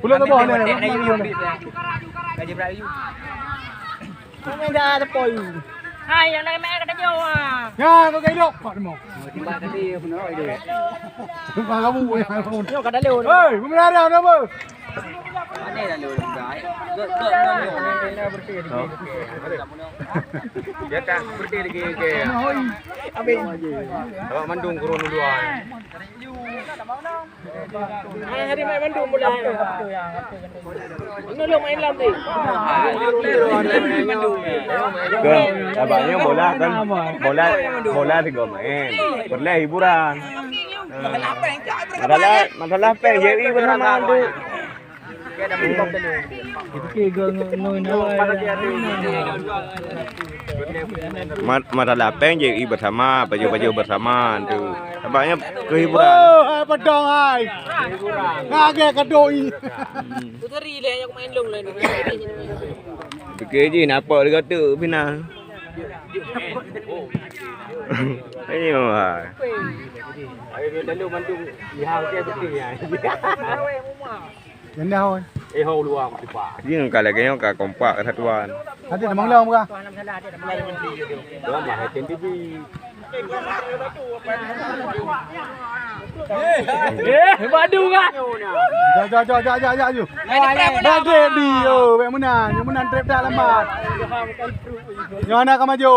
Pulau tebal ni. Gaji berapa you? Kau dah tepoi. Hai, yang nak main kata jauh ah. Ya, kau gaidok. Pak demo. Tiba tadi aku nak itu. Kau kamu ya. Yo kata leu. Hei, menarik apa? Mana dah lu dah. Dia tak seperti lagi ke. Abang. Awak mandung kurun dua. Hari main Bandung pula. Ini lu main lam ni. Abangnya bola thì gồm main, bola hiburan. Masalah peng JI bersama tu. Masalah peng JI bersama, baju bersama tu. Abangnya kehiburan. Oh, pedang hai. Ngage kadoi. Tu teri le yang main long le ni. Fikir je apa dia kata final. Ini mah. Ayo dalu mandung ihau ke betul ya. Janda hoi. Ihau luar aku tiba. Dia kalau kayaknya kau kompak satuan. Nanti dah manglau muka. Dua mah hati TV. Badung ah. Jom. Bagi dia, yang menang trap dah lambat. Yang nak kau maju.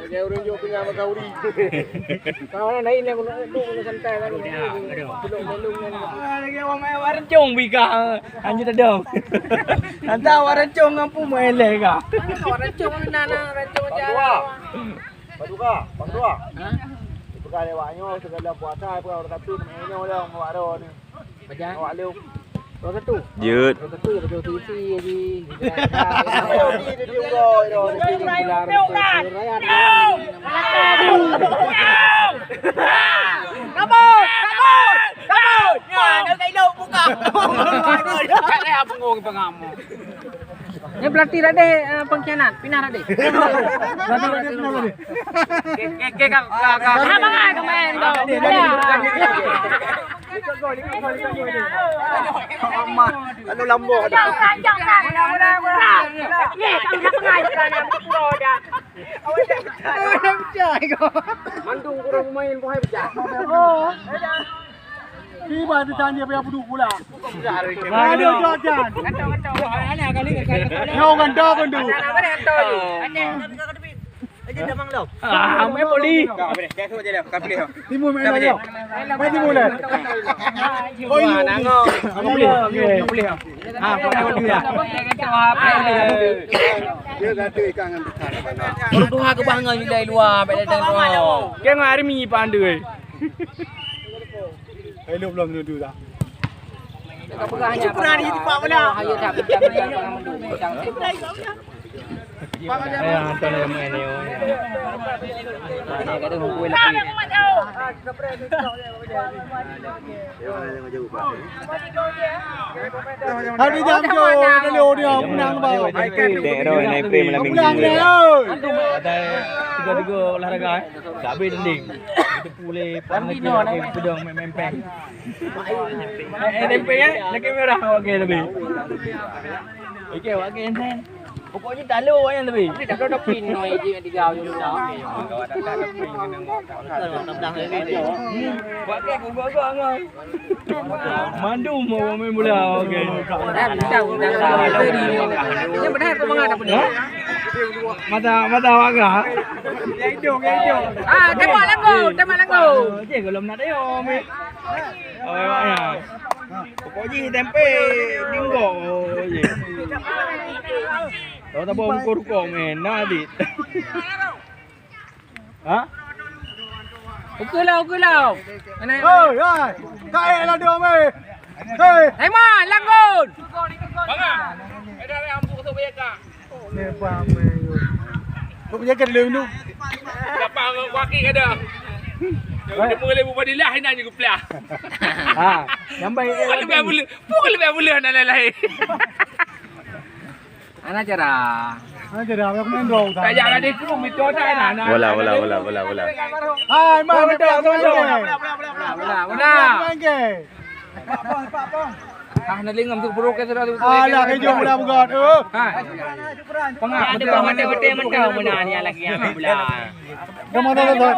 Dia orang jo pinggah Makauri. Kau nak naik ni aku nak santai kan. Belum. Lagi orang main warancong bika. Hanya tadam. Nanti warancong ngapu main le ka. Warancong nana warancong jalan. Paduka, Bangdua. Ha? Perkara lewatnya segala puasa perkara tapi mainnya orang mawaro ni. Baca. Awak leu. Orang satu. Dut. Orang satu ya betul TV lagi. Kabut. Ya, kau ilok buka. Tak ada pengong pengamu. Ni pelatih rade pengkhianat, pindah rade. Nanti kenapa ni? Ke apa kau main kau? Anu lambo ada. Jangan. Ni kami nak pengai kerana pura dah. Awak dah kau. Mandung kurang main pun hai pecah. Oh. Tiba tu tanya apa dulu pula. Ada jajan. Kacau. Ana kali Kau ganda kan tu. Apa dah tahu? Ada. Aje dah mang lau. Main poli. Kau boleh. Dia tu je dah. Kau pilih. Timur main lagi. Main timur lah. Oh, nango. Aku boleh. Kau boleh dah. Kacau apa? Dia kata ikan dengan besar. Orang tua ke bangai dari luar, baik datang luar. Kau ngari mi pandai. Belum tu dah. Kau pegang hanya. Pernah di tempat mana? Hayo tak bincang dengan bincang. Hantar nama main ni. Ni kata hukui lagi. Hari jam jo, dah leo dia menang bau. Dek roh naik frame malam minggu. Menang dia. Tiga-tiga olahraga tak habis tanding. Kita pulih pandai pedang main peng. Peng nak kamera okey lebih. Okey okey enten. Pokoknya tak lu yang lebih. Ni dah dah pin noi je di gau je dah. Kau ada ping dengan Tendang lagi ni. buat ke aku buat ngai. Mandu mau main bola okey. Dah bincang dah tadi. Ni benar kau mengat apa ni? Mata waga. Hidung. Tembak langgo. Je belum nak tengok mi. Oh ya. Pokoknya tempe dinggo je. Tahu tak bawa ruko men nadit. Ha? Okey lah. Mana? Oi. Kai lah dia mai. Hei. Aiman, langgun. Ada ambu tu bayar kak. Ni apa mai. Kau punya kan dulu. Dapat waki ada. Dia boleh buat dia lah nanya aku pelah. Ha, nyambai. Pukul lebih boleh nak lain. Ana cara. Ada dah aku main draw dah. Tak jangan dia tu itu dah nak. Bola. Hai, mai betul. Bola. Main ke? Pak pong. Ah, nalingam tu buruk kita tu. Alah kejo bola bukan. Ha. Pengah mati mana ni lagi yang bola. Kamu tahu tak?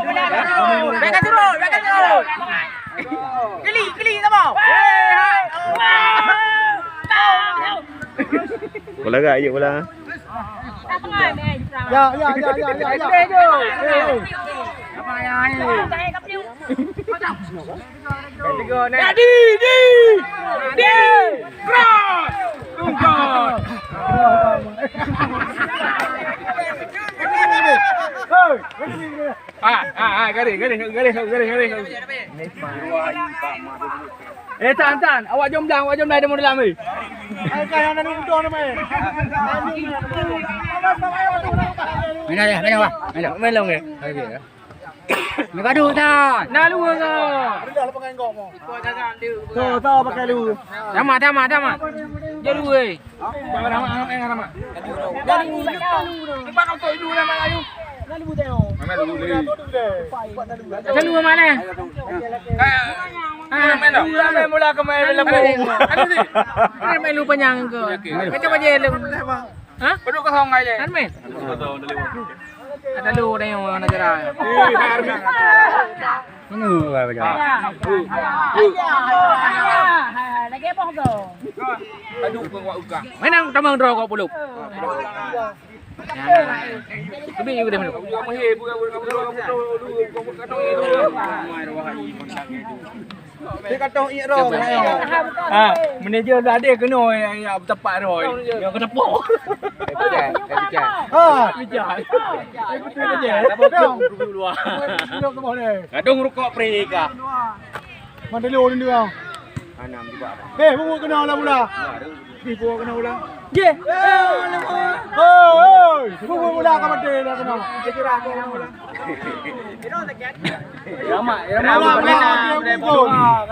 Belakang turun. Keli sama. Bola gak ayo bola. Ya. Cross. Tungkol. Garis. Tan. Awak jom dah ada modal ni. Kaya nak duduk ni main. Main long ke? Ni padu tak? Nak lu ke? Dah lepas main gok mo. Tahu pakai lu. Tamat. Jadi weh. Ramah. Jadi lu. Lepas kau tu lu nama ayu. Selalu mana? Main mula ke main lepung. Ini main lu panjang ke? Macam aja lu. Hah? Peduk ke hong aja. Kan main? Ada lu dah yang nak gerak. Ini apa dia? Lagi apa tu? Peduk ke wak ukang. Main nang tamang draw kau peluk. Tapi you dah mana? Dia kata iro. Manager dah ada kena yang tepat roy. Yang kena pok. Bijak. Betul aja. Betul. Luar. Duduk ke mana? Gadung rukuk preka. Mana lu ni dia? Anam juga. Buku kena lah bola. Buku kena ulang. Ye. Oi. Buku bola ka mati dah kena. Kira aku ulang. Ramai.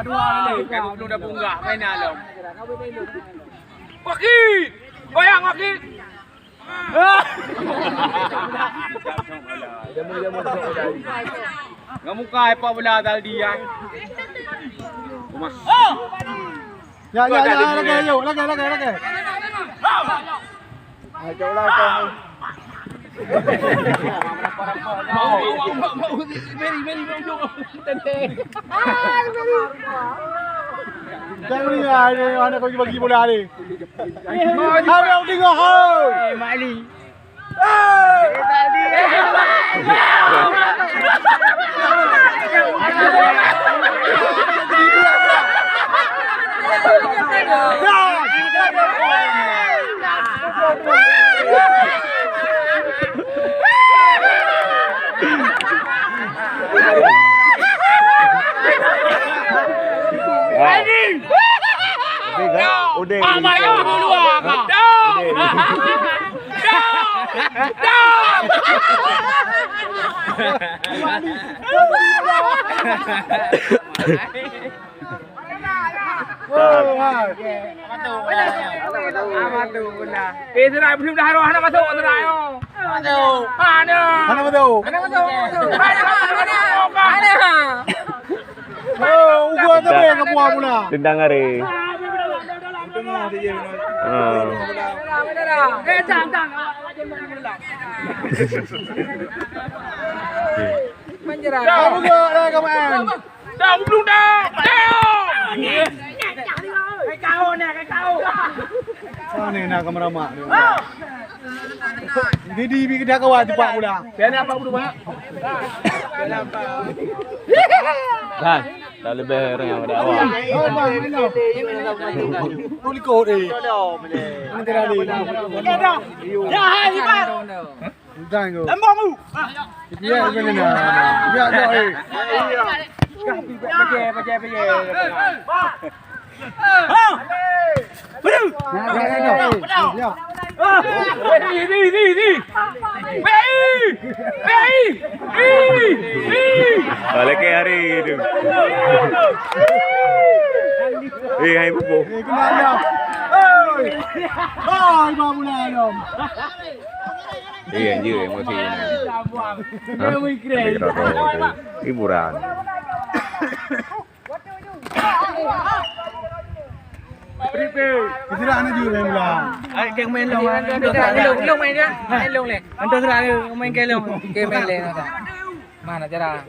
Kedua ni. Kedua dah bunggah main alam. Waki. Goyang waki. Jamu Kamu kaya apa bola tadi ya? Rumah. Ya, lagi. Jauh lah kau. Mau. Very. Jangan ni ada kau bagi bola ni. Ada tengok. Mali. Udah. Serai belum dah roh nak masuk serai oh. Mana betul? Gua tak boleh ke buah pula. Tendang hari. Jangan. Menjerah. Kamu dah ke main? Dah belum dah. Kau. Ni nak kamera mak. Jadi bi dah kawat cepat pula. Biar apa dulu banyak. Kan, dah lebih orang yang ada awak. Boleh kau ni. Nanti lagi. Ya, hai Iban. Jangan kau. Embong tu. Ya, ini nak. Ya, dah. Pakai. Ya. Balik ke hari itu. Hai bubu. Kena dia. Hai, babu lah. Anjir emosi. Hiburan. Keserah nak juga mula. Ai ke main long long main dia. Main long le. Antu serah main ke long. Ke main le nada. Mana cara?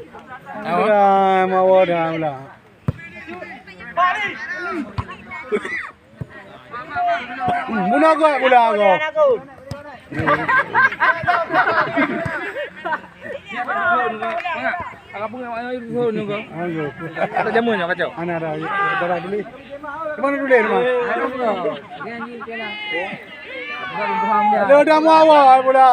Keserah mau dah mula. Muna ko mula ko. Agak pun ayo turun juga. Ayo. Ada jamu nya kacau. Ana dah darah dulu. Mana dulu rumah? Dia anjing kena. Bukan paham dia. Dia dah mau awal mula.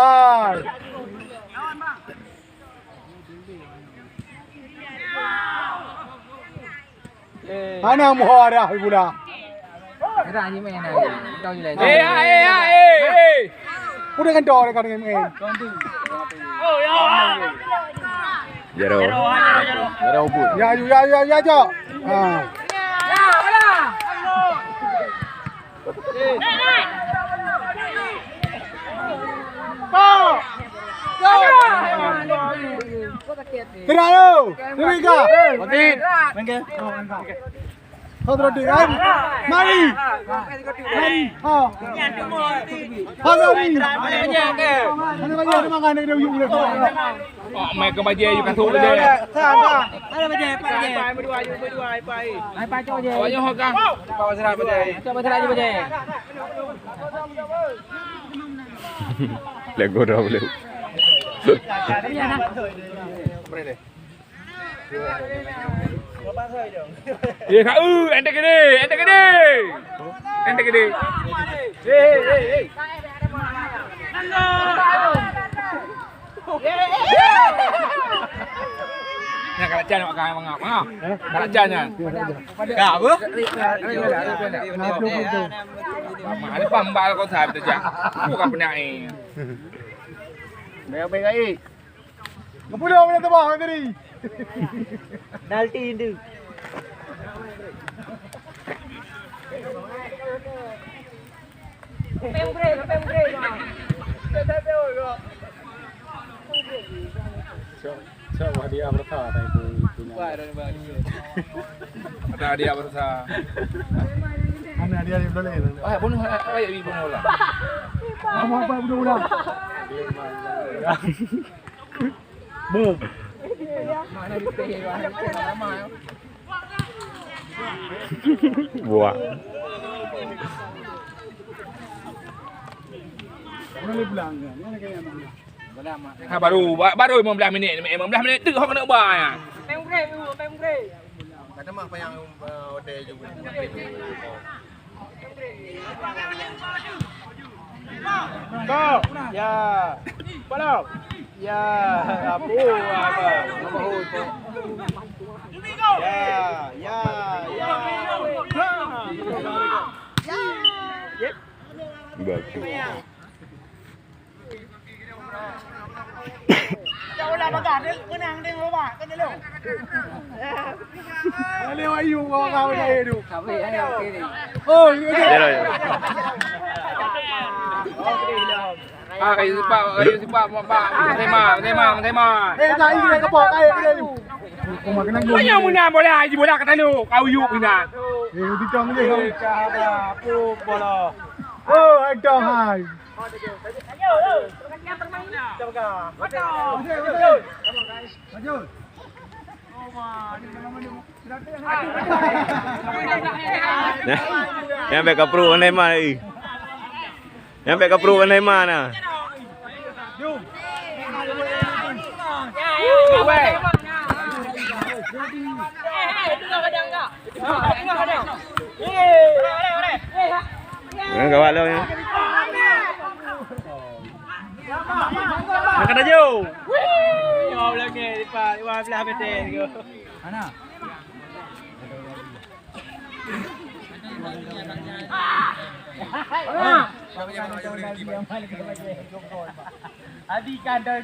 Ana mau dah mula. Kita anjing main aja. Tahu je lah. Udah kan dor kan main. Jero. Ya jo. Ha. Kira lu. Nika. Mati. Main ke? Kau terus kan? Mari. Ha. Ha mari. Mana banyak makan dia uyuk dia. Mày có bao nhiêu cả thu đây? Ada baje, baje. Berdua, pai. Ai pai cho baje. Banyak hok kan? Bawa serap baje. Coba aja baje. Lego dah boleh. Dia kak, ente gede. Hey. Nah, kalau jangan makan mangap. Kalau jangan. Gak apa? Ada pambal kau sahabat saja. Bukan penyai. Baik ai. Kepulau mana tu bang tadi? Dalti itu. Pembre. Coba dia berkata itu. Ada dia berusaha. Mana dia boleh. Bunuh, bunuh lah. Apa bunuh. Boom. Mana di teh lama. Buah. Mana pulang kan? Mana kaya mana? Ha, baru 15 minit. 15 minit tu kau kena ubah ya. Pembre. Kata mak apa yang order juga. Kau. Ya. Palau. Ya. Apa? Ya. Bagus. Jauh lah bagat, menang dia bawa, kan dia lu. Leo ayu kau dah hidup. Sampai ayo kiri. Oh, Jero. Kayu sipak, tema. dah ini kepok air dia tu. Kau makan nang. Banyak muna boleh haji bola kata lu. Kau yuk bina. Di tong dia kau. Apa bola. Oh, ada hai. Yang baik kapru kan Neymar ni. Yang baik kapru kan Neymar nah. Yang kawat lo ya. Makan aja. Wih, mau lagi di pak, belah betul gitu. Mana?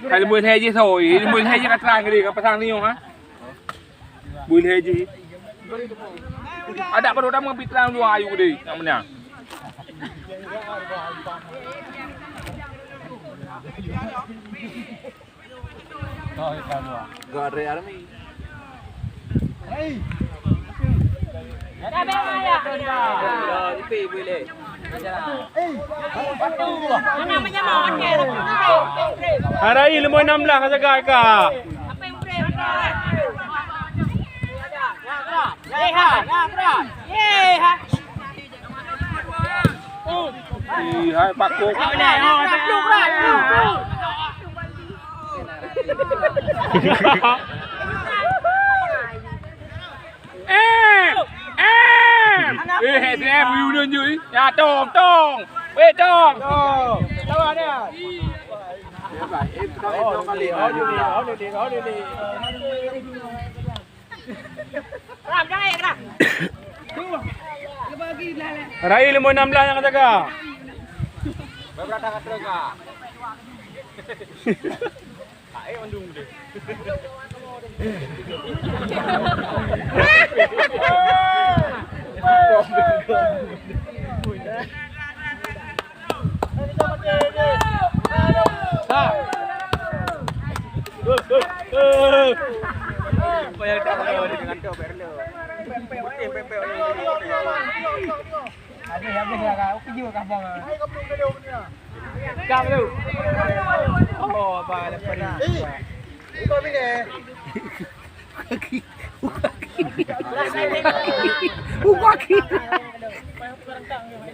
Hay mùi thế gì rồi, mùi thế gì cắt ra cái gì các pasang niyo ha? Mùi thế gì? Ada baru dah mengambil terang dua ayu deh, namanya. Gare army. Hey. Hari ini lemoy 16 ka sa ka. Hai Pak Kok. Em yêu đơn dưới. Ya tong. Weh tong. Lawan dia. Hari lemoy 16 yang ka jaga. Habis lah kau. Pergi ke kampung. Hai kau belum ada punya. Kau tu. Oh, apa lepas ni. Ito bine.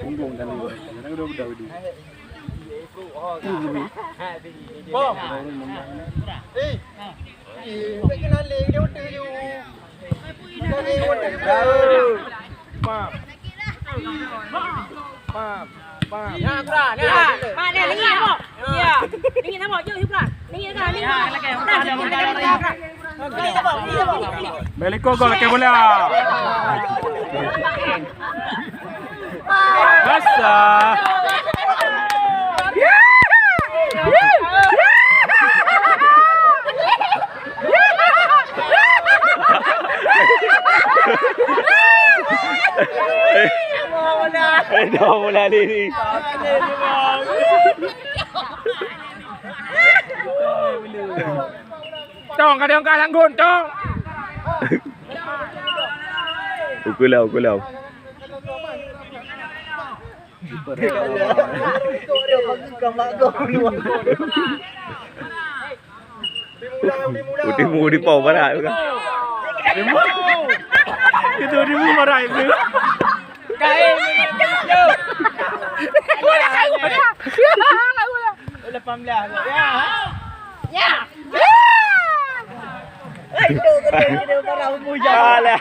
Unggong dan lu. Jangan udah udah. Bom. Tak kenal lagi dia hotel je. Kau ni hotel je. Maaf. Nah, Pra, nah. Mak ni lingit apa? Ya. Lingit apa? Jom Pra. Lingit kan, lingit. Lingit apa? Beliko gol ke bola. Basa. Dah mula ni. Tong kadang kadang gun tong. Ukulau. Utimu di pau barat kan. Itu di marah itu. Kain. Bola kayu dah. Bola 18. Ya. Alah.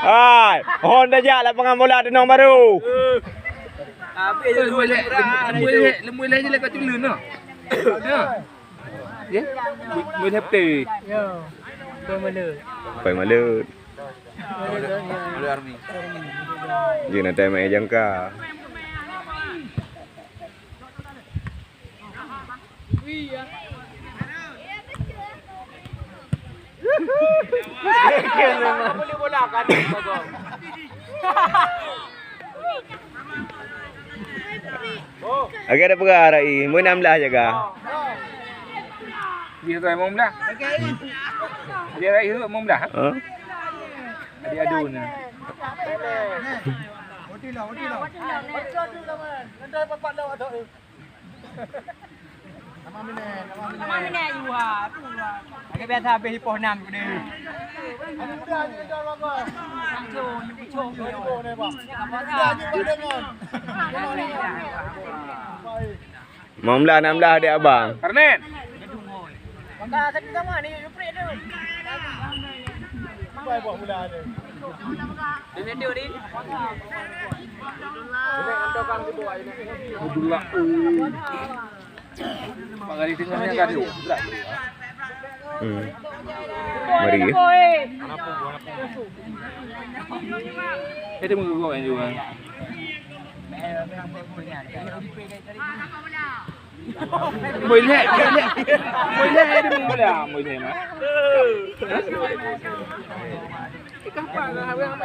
Hai, Honda jalan pengamola di nomor baru. Habis Lemui leh je lekat tulun noh. Ya. Mui happy. Yo. Pemelut. Pai malut. Dia nak time mai jangka. Boleh bola kan bagus. Agak ada perah rai. Mui 16 jaga. Dia rai mau belah. Dia rai huruf mau belah. Ha? Dia adu ni. Oti lah. Nanti papat dah ada. Nama mine. You ah. Tu lah. Agak biasa habis hipoh 6 aku dia. Ada muda ni dah lama. Chong. Ibu ni bang. Muda ni badangan. Mau belah 16 dia abang. Karnet. Maka sakit sama ni you pray tu. Baik buat muda ni. Dia dia ni. Abdullah. Pagari tengahnya kado. Mari. Itu mengugok kan juga. Boleh dia boleh boleh mah. Kapan apa yang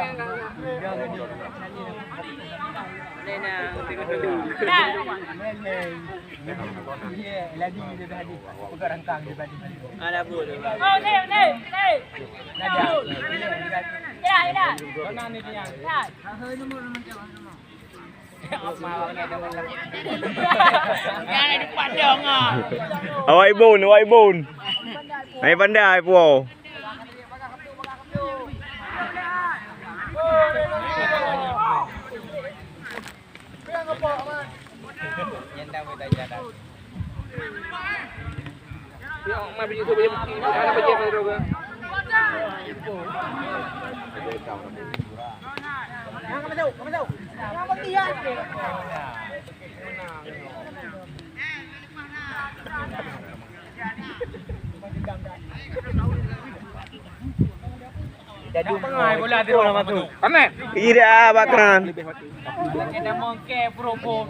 Nena tengok dulu. Lagi dia tadi. Buka rangkang dia tadi. Ada apa tu? Oh, ni. Ada. Dah. Mana ni dia? Dah. Yang di padang ah. Awak ibun. Ai pandai puau. Yang mai pergi tu pergi. Ada pergi tu ke? Jadi pengai bola dia orang tu. Kanan. Tidak bakran. Kita mongke propo.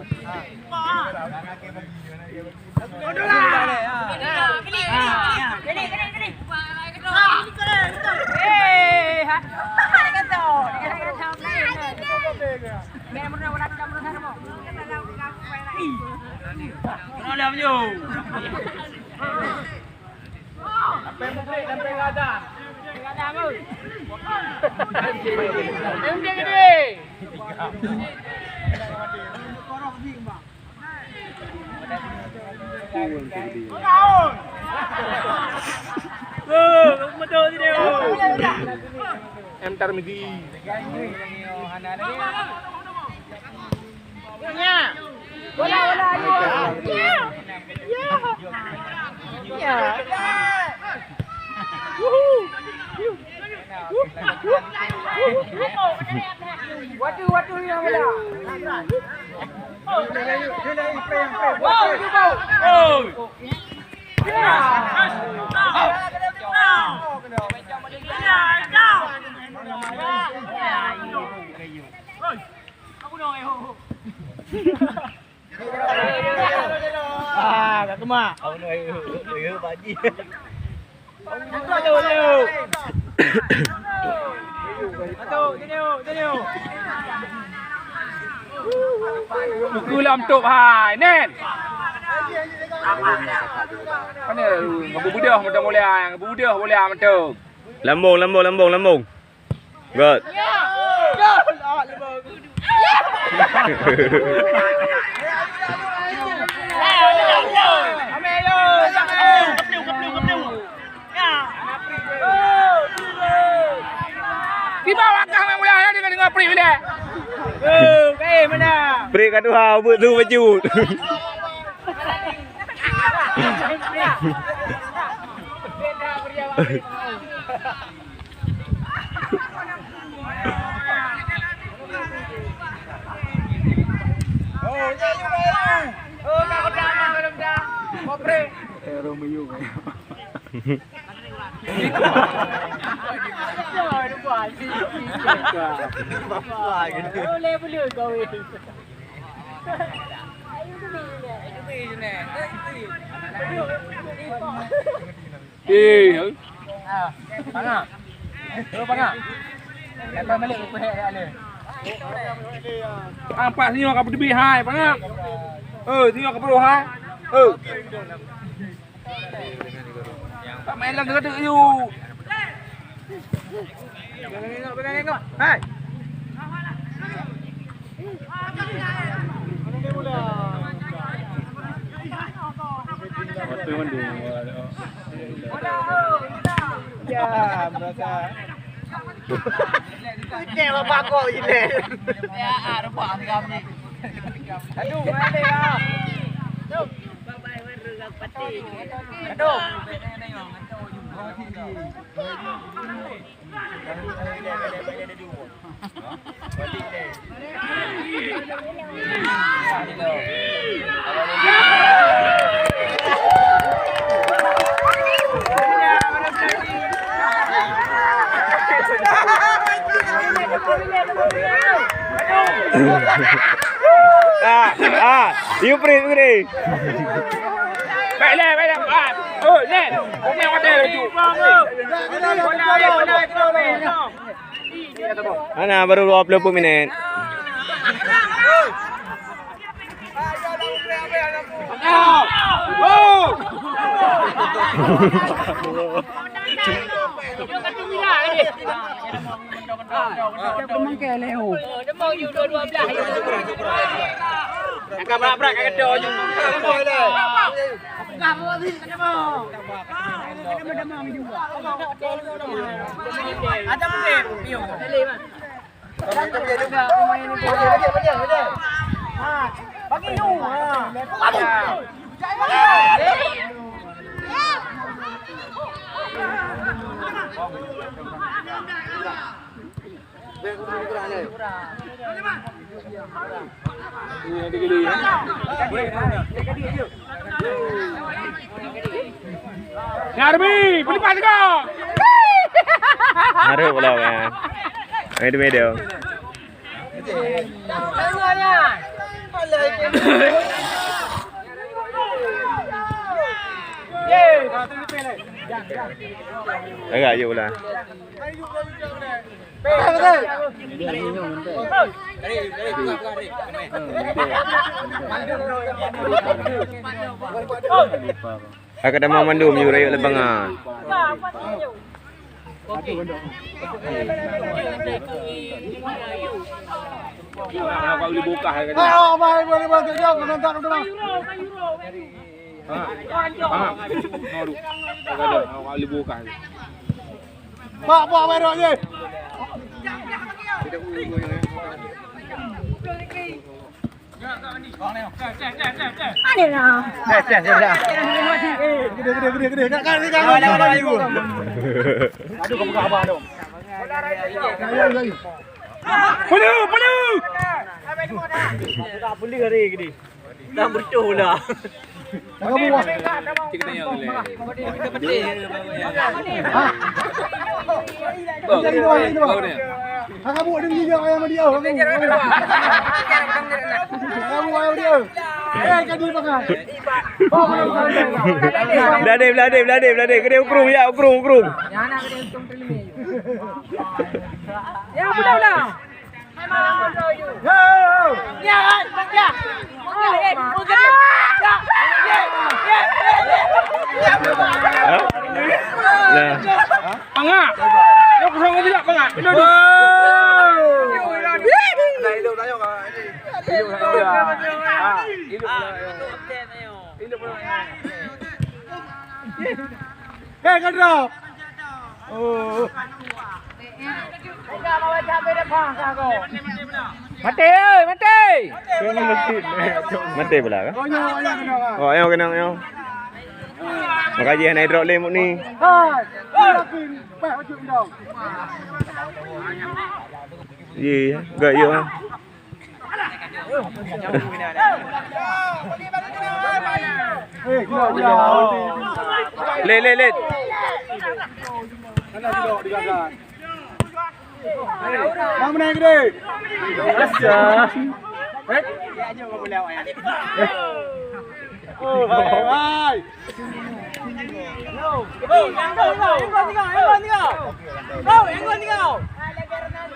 Em tar migi. Watu ni apa dah? Kat rumah. Baji. Buku lam tok hai nen. Mana ngabu budah macam boleh ngabu budah boleh macam. Lambung. Good. Di bawah kang yang mulia dengan pri bila. Mana? Pri kat tu hau buat tu baju. Boleh kau ini. Pangah. Pangah. Lepas balik aku hek ada. Ampak sini kau pergi hai, pangah. Sini kau perlu hai. Tak main lah gedek you. Tengok. Hai. Ya, merasa. Ini apa kau ini? Ya, ada apa kami? Aduh, mana ya? Aduh. Aduh. You pray. Baiklah. Nen. Kau main hotel tu. Ana baru 20 minit. Kacung bila ni. Memang keleo. Dia mau you dua-dua belah. Akan berak-berak kat kedai je. Ada musim. Piung. Bagi you. Narbi, beli pas kau. Naruh pula kan. Medio. Agak je pula. Aku dah mau mandum you rayuk lebang ah. Kau boleh buka kan. Oh, mai boleh bantu jauh kau nonton tu bang. Noru. Kau ada, kau boleh buka. Pak, baru je. Mana nak? Gede. Kan. Aduh, kau buka apa dong? Ayo. Pelu. Tak boleh hari gini. Dah bercuh lah. Kamu buat. Kita tanya boleh. Kau ni. Kamu buat demi dia ayam dia. Kamu ayam dia. Kadi pakai. Belade. Kena ukrung ya, ukrung. Ya, belah. Ya, ya. Nah. Pangak. Kau kusang kau tidak pangak. Hidup. Kan drop. Oh. Mati ơi, mati. Mati pula kan? Kau nyawa ayam kena. Oh, ayo kena. Makanya naik drop lemuk ni. Hai. Yakin. Pak wajib dong. Ye, gak yo. Jauh. Let. Mana duduk digagal. Yang menang gede. Biasa. Oh, hai.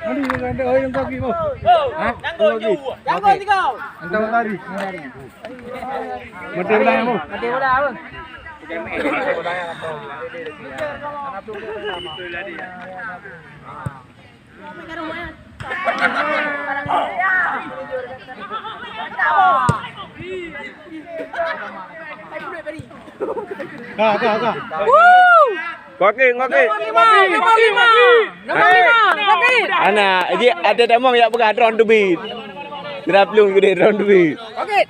Mandi dengan dia yang kaki mau. Hah? Lagi. Antara lari. Mati belah mau. Mati bola apa? Kak. Ngoki. Nombor lima. Anak, dia ada demam yang bukan round to beat. Tidak belum gede round to beat. Okey.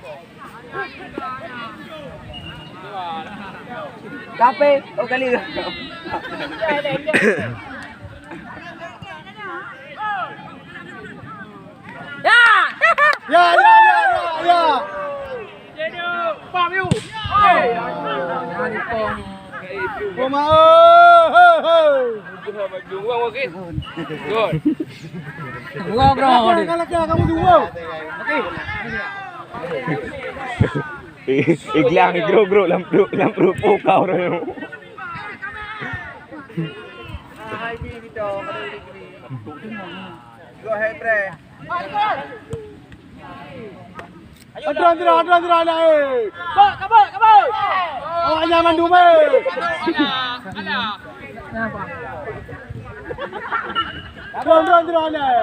Kape, kali. Ya. Pam you. Koma. Buang okey. Good. Kalau kamu dua. Iklan gro lampu pokaw ro. Go ahead, Bre. Adra lah. Kabur. Oh, jangan mandum. Drone này.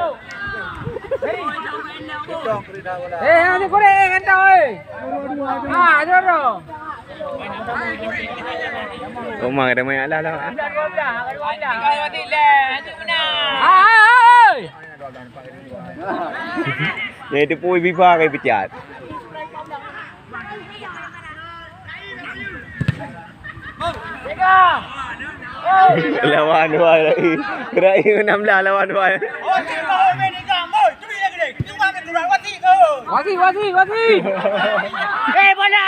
Ini korek kan tau joro. Komang ada main ala lah. Jadi tu pun FIFA kai pecat. Lawan dua lagi. Rai 16 lawan dua. Wati. Bola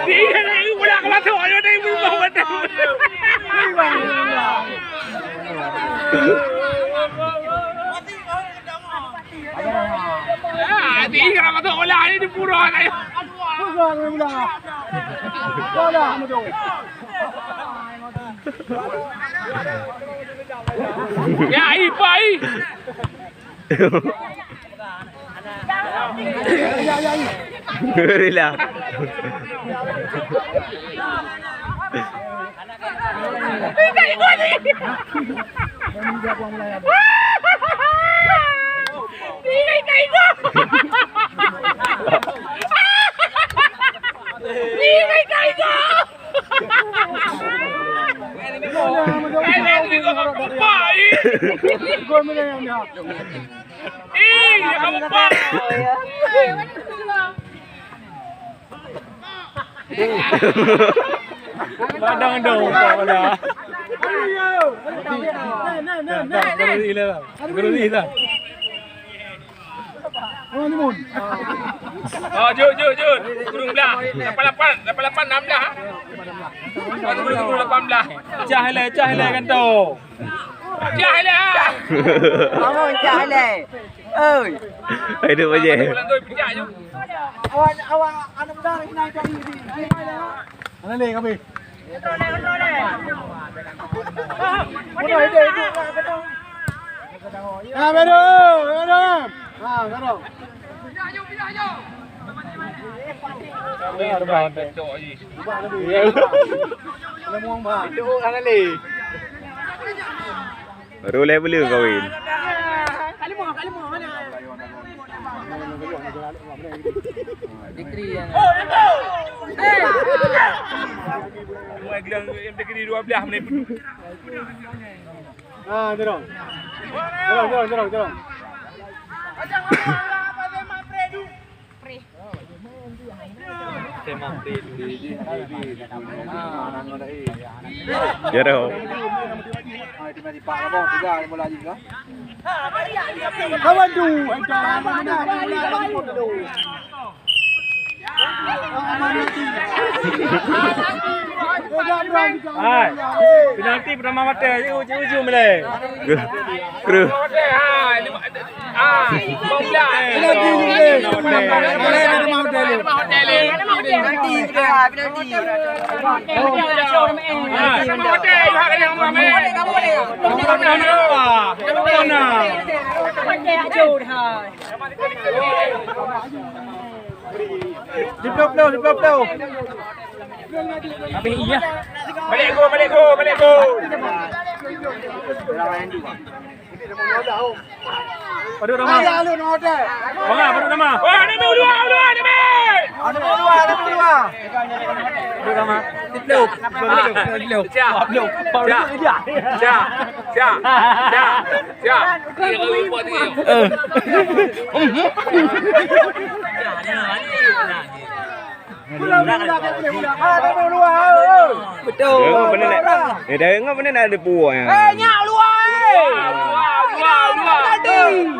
Dia ni bola kelas tu ada yang berubah betul. Dia kena masuk bola ni di pura saya. Bola macam. Ya, ipai. Relax. Gol mana yang ni? Kamu pak. Badang dong bola. Gerudi lah. Oh ni mun. Oh, jut. Kurung belah. 88, 16. Kurung 18. Cah le kan tau. Cah lah. Ông chạy này. Ơi. Itu aja. Bulan tu pijak je. Awak anak muda ni nak cari ni. Mana le kami? Ah, beru. Ah, beru. Cok je. Lemuang bah. Baru level kawin. Kali mau mana? Degree yang. Muai gelang degree 12 menit. Ah, dorong. Jero. Kawan tu, mana pun tu. Hai. Penalti pertama mata ujung boleh. Kru. Diplop. Tapi iya. Balik go. Padu nama. Bang, padu nama. Wah, ni dua ni. Padu nama. Diplop. Betul. Benar nak. Dengar benar nak ada puak. Nyak luai.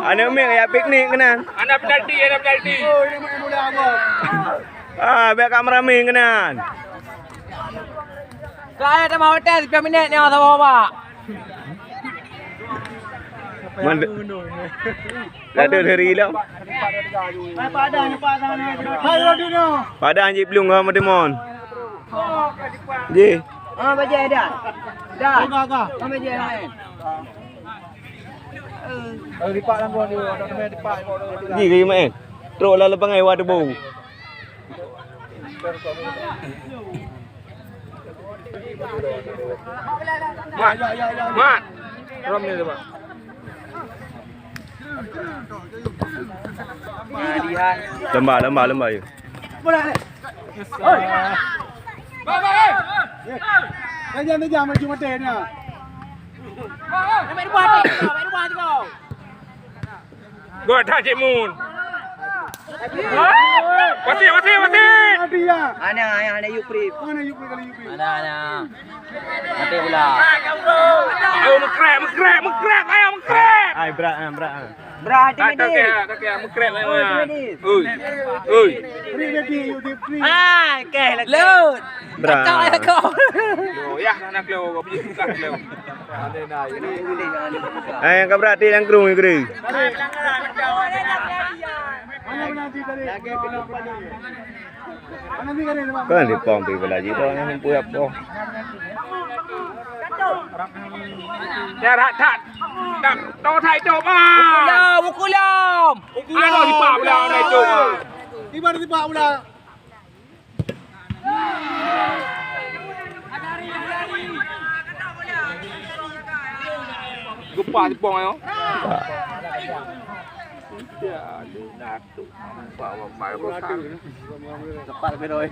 Anak mek ya piknik kena. Anak penalti. Oh, ini main bola apa? Biar kameramen kena. Kaya dah mau hotel 10 minit ni sama bapak. Ada hari lah. Hai Rodino. Padang je belum ke Mademon. Je. Baca dah. Dah. Kakak. Baca main. Lipat lampu dia, ada main lipat. Je ke main. Teruk lah lepas ngai water bau. Mat. Rom ni tu, Pak. Lembah je. Tajam maju mata ni. Main dua tiga. Gol dah Cik Mun. Wasih. Mati ya. Ana Yupri. Mana Yupri kali Yupri? Ana. Mati pula. Ayo mengkrek. Ayo mengkrek. Ai berat. Berat Tak kaya mengkrek lah. Oi. Free ready you di free. Okey lah. Lut. Berat. Lo ya nak lo pergi buka lo. Ai yang berat yang kerung ni. Mana nanti tadi? Mana ni kali? Kan di pom pergi bela je tu yang mampu apa. Dah tak. Đâu thay chụp à. Bukulam. Ano si Pak pula thay chụp à. Di mana di Pak pula? Gempa si Pong ayo. Ya, nak tu. Bawa mai besar. Cepat beroi.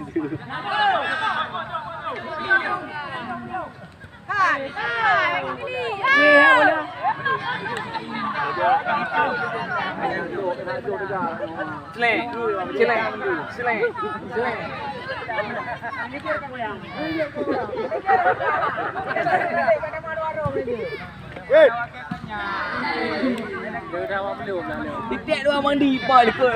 Titik dua mandi pa depa.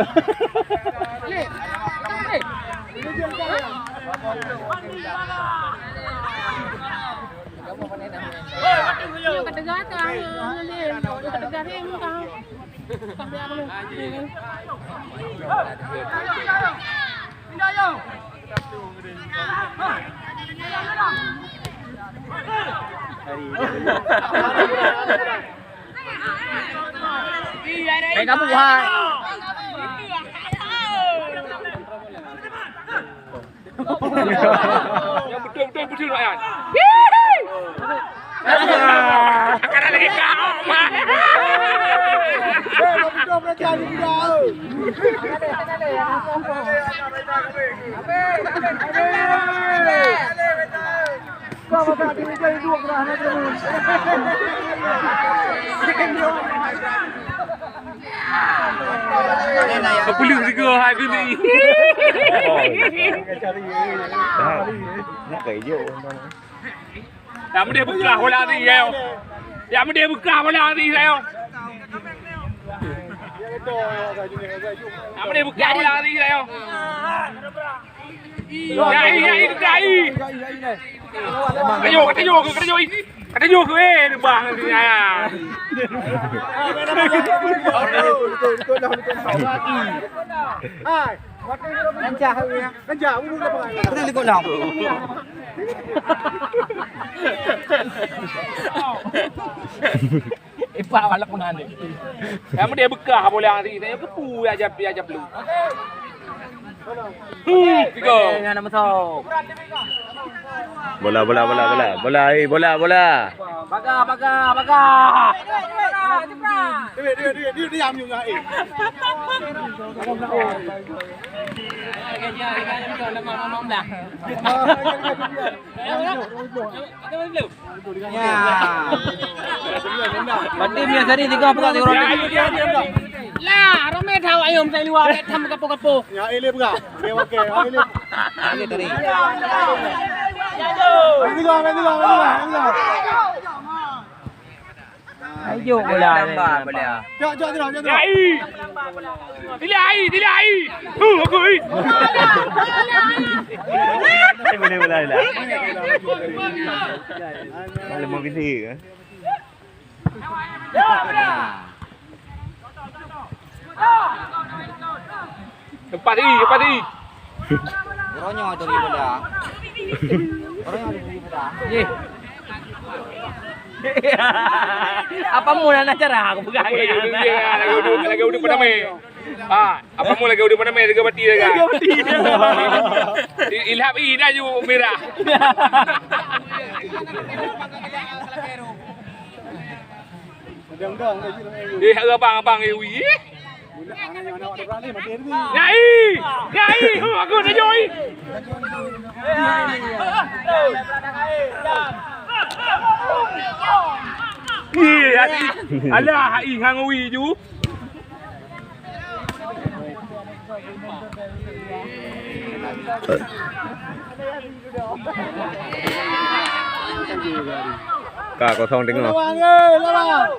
Kamu hai. Yang betul lah kan. Akan ada lagi kau. Betul berjaya dia. Kau tak jadi dua kerana terus. Belum juga hari ni. Nak kai je. Yang dia buka bola ni saya. Yang dia buka bola ni saya. Yang dia buka bola ni saya. Gai. Kata yo ke bang ni saya. Hai, lancar ya. Lancar dulu apa? Betul ikut lah. Ipak balak pengan ni. Yang dia buka bola ni saya kepu aja belum. Tiga. Dengan masuk. Bola. Baga. Dia diam juga eh. Berarti biasa ni 3 pegang 3 orang. Lah, Romeo tahu ayam saya luar tham kapo-kapo. Ya ele buka. Dia okey. Ele. Ini tadi. Ini. Ayo bola. Jom. Dilai. Okey. Boleh lah. Boleh mau kisi ke? Cepat ni. Orangnya ada di bola. Ye. Apa mu nak cara aku pegang. Lagi udah pada mai. Apa mu lagi udah pada mai 3 bati dah. Ilham dah ju merah. Dong deh gitu. Di abang ewi. Nyai. Aku dah joy. Iya, alah hang ewi ju. Cả có thông tiếng Lawan ơi, lawan.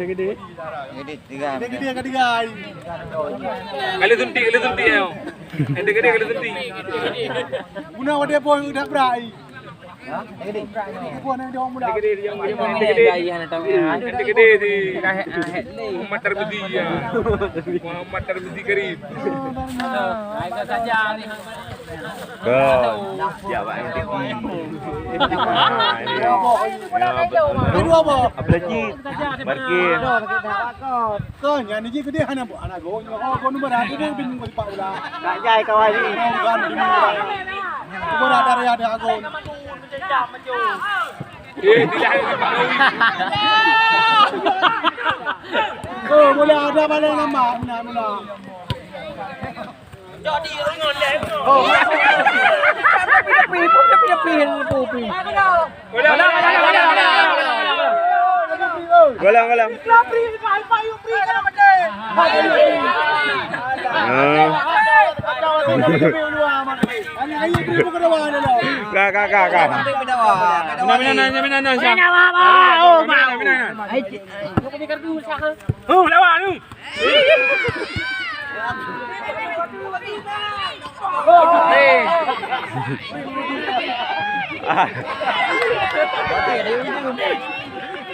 Gede. Kali tunti yo. Gede. Guna wadah pun dah berai. Pun ada orang muda. Gede di. Muhammad Tarbidi ya. Muhammad Tarbidi Karim. Itu saja nih. Ya Pak MTV. Kedua apa? Apalagi parkir. Kau yang ni je gede anak go. Kau nombor ada dia bin Pak ulah. Tak jai kawan ni. Kan bin ulah. Kau ada aku. Tidak Pak Ewi. Oh, boleh ada balik nama mula. Jadi ngon deh. Oh, Golam. Kak.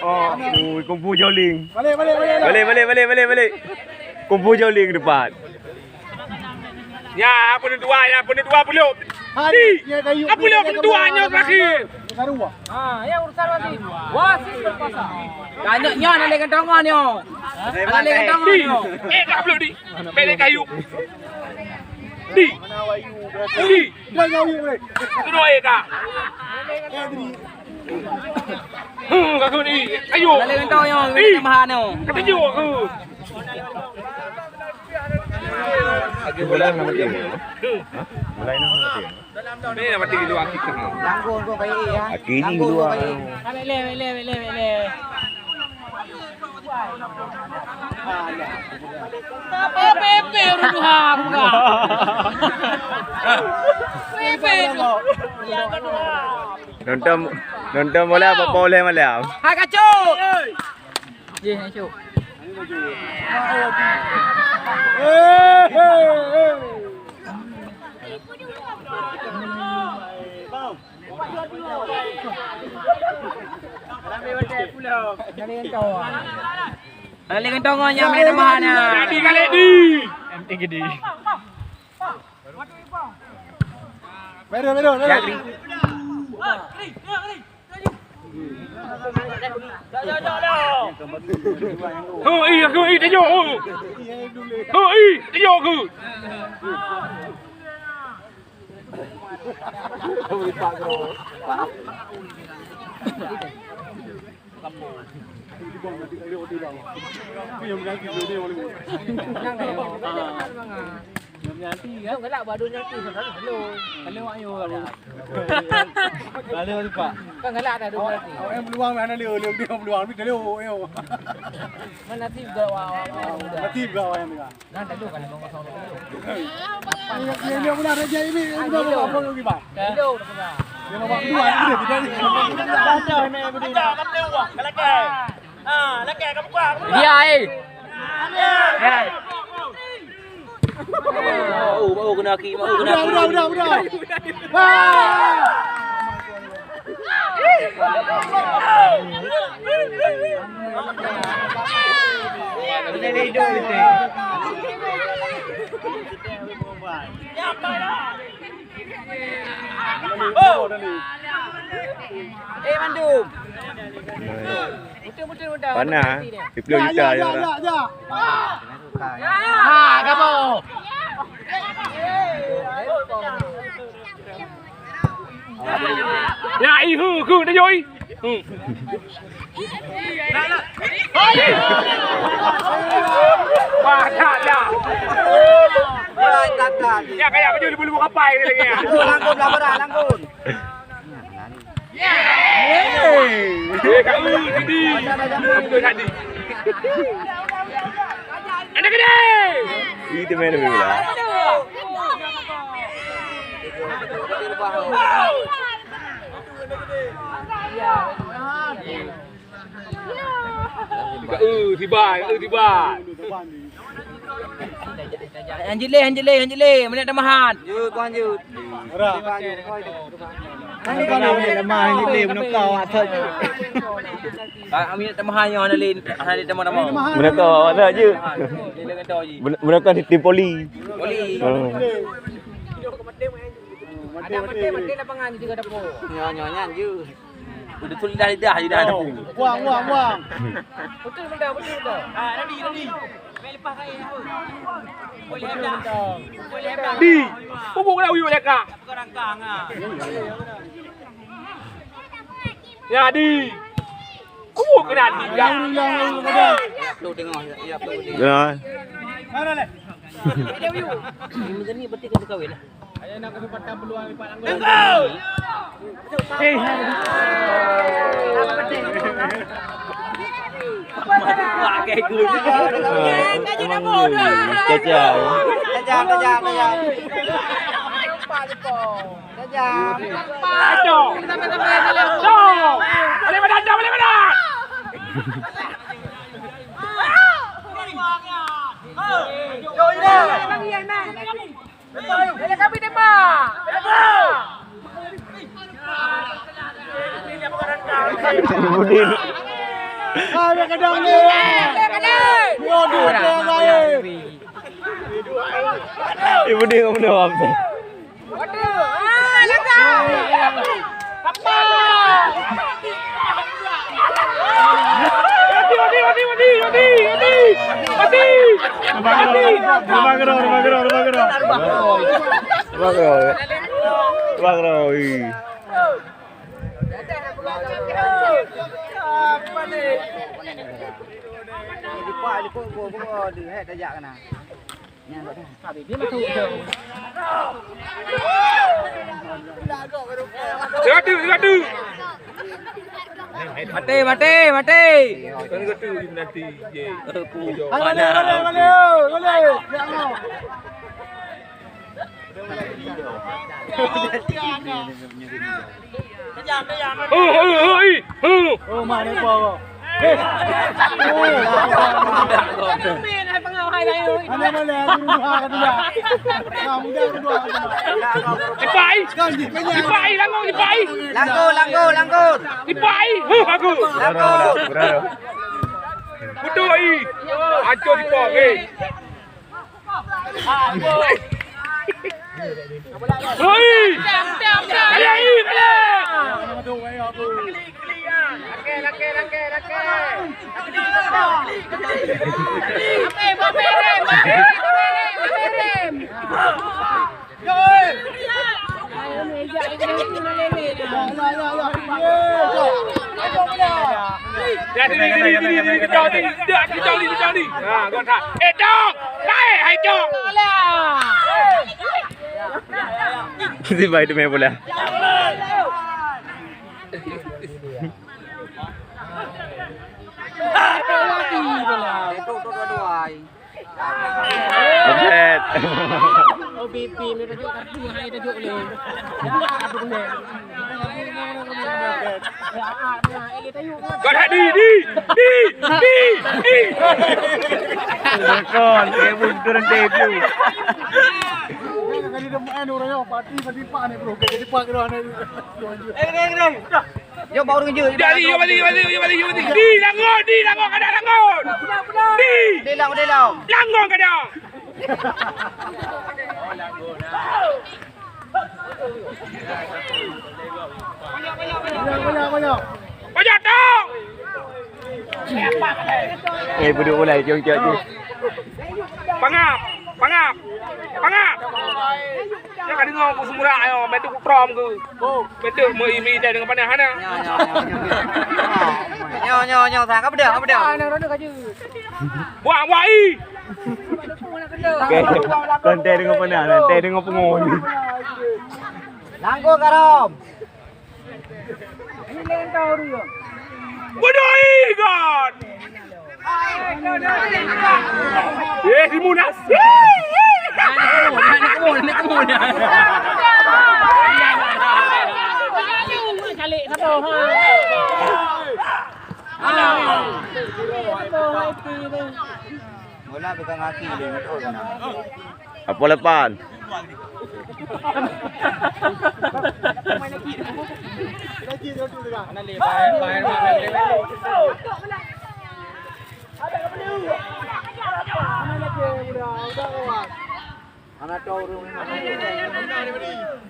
Oh, kumpul joling. Balik. Kumpul joling depan. Ya, apa ni dua puluh. Apa lu pentuanya terakhir? Karua. Ya urusan lagi. Wasit berkuasa. Kanyaknya nak lekan tangan yo. Nak lekan tangan yo. Tak perlu di. Pelek kayu. Di. Dah kau ni. Kedua Kak. Kakak ni. Kayu. Nak lekan tangan yo. Lekan mahan yo. Kata ju aku. Mulai nama dia. Mulai nama dia. Ni nama dia dua akik. Langgur kau baik ya. Aki ni dua. Bele. Pepe ruduha buka. Pepe. Yang kedua. Nonton boleh apa boleh malam. Hai kacu. Ye, kacu. Lekan tangannya main mana? Jadi kali di. MT gede. Medo. Aku dia jo. Dia jo aku. Nanti ya, enggak baru nanti saudara hello. Hello ayo. Lalu lupa. Kan enggak ada dulu nanti. Em peluang mana dia peluang ni dia Mana nanti juga udah. Mati kau yang ni. Nanti dulu kan mau kosong dulu. Dia mula raja ini udah apa lagi bah. Hello udah punya. Dia nak buat dua ni dia ni. Baca ni budi. Dia Bau kena aki, bau kena aki. Udah. Ini hidup itu. Bandung. Betul udah. Mana? 10 juta je. Ya. Ha, kamu. Ya ihu dah joi. Padat dah. Ya kayak baju di bulu kapal ni lagi ya. Langkun lah berat langkun. Kau ini. Betul tadi. Ada gede. Itu mana bila? Tiba. Anjile, menit tamahan. Yut, kuan yut. Ini kalau dia lemah ini dia menukau atas. Minit tamahan yang analin, analin tama-tama. Mana kau ada je. Dia dengan tahu je. Mana kau di tim poli. Boleh. Ada mati lapangan di juga dapur. Nyanyian je. Udah tulis dah lidah je dah dapur. Buang. Betul benda. Nanti. Lepas kaya apa? Boleh dah. Di. Pupuk dah uyuk lekak. Kerangkang ah. Ya di. Pupuk kena di. Ya. Tu tengok. Ya tu. Kenal. Mana leh? Ini ni betul ke kahwin lah. Ayah nak kesempatan peluang lipat anggur. Pakai gul. Kaji nama dah. Kacau. Tajam. Aduh. Dong. Boleh badan. Boleh kami tembak. Budin. Ada kadang ni. Waduh, dia. Ibu dia kamu dah apa? Waduh. Langkah. Apa? Bagroi. Gadu. Mati. Kan gadu nanti je. Boleh. Oh, mana kau? Main hai pengau hai dah. Mana boleh berusaha kan dia. Kamu dah berdua. Dipai. Langkung dipai. Langkun. Dipai. Aku. Berado. Betul ai. Hancur dipok Hei. Ya, ini kejauh ni. Ha, kau tak. Dok. Baik, hai dok. Si baik tu main bola. Offset. Oh, pipi ni tajuk kartu hai tajuk le. Kau tak di. Rekon, kebun turun debut. Kali dia main orangnya parti pak ni bro. Jadi pak kira ni. Yo baru je. Jadi, yo balik. Di langgon kada langgon. Di Delang. langgon kada. Banyak. Banyak dong. Berdua bola jom je. Pangap. Pangap. Jangan dengar aku semua ayo, betul aku trom ke. Betul mau imi dia dengan panah hana. Nyo thang apa dia? Buang wai. Konten dengan mana? Konten dengan pengon. Langko karom. Bodoh God. Si Munas. Ini kemud. Kali satu. Bola pegang kaki dia betul kan. Apa lepan?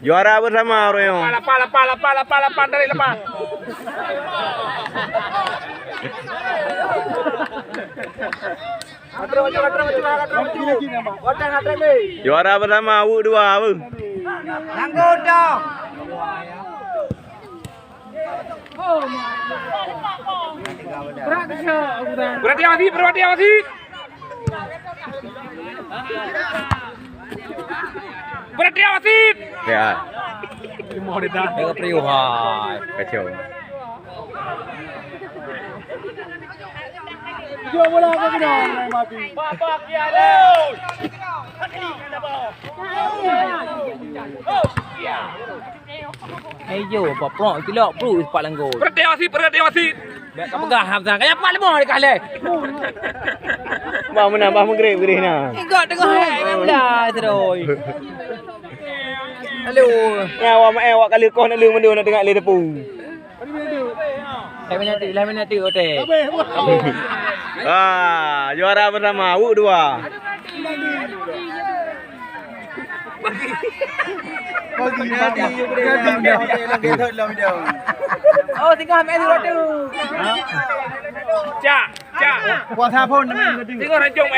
Juara bersama Royong. Pala dari lepas. Juara bersama Wu 2 apa? Langko dong. Berarti awasi. Berarti awasi. Ya, Dia priuhai. kacau. Jom bola ke gedang mati. Babak dia lo. Ayo, bapak kilo pro ispat langko. Berarti awasi. Biar kamu gaham sang. Kayak apa lemah dekat le. Bah menambah mengerih nah. Enggak tengah dah terus. Halo. Ya, awak kali kau nak leng mendu nak tengok le depu. Lai minati ote. Ah, juara bersama Wu 2. Oh, tinggal ambil dulu tu. Cak. Kuasa pun. Tengok ranjung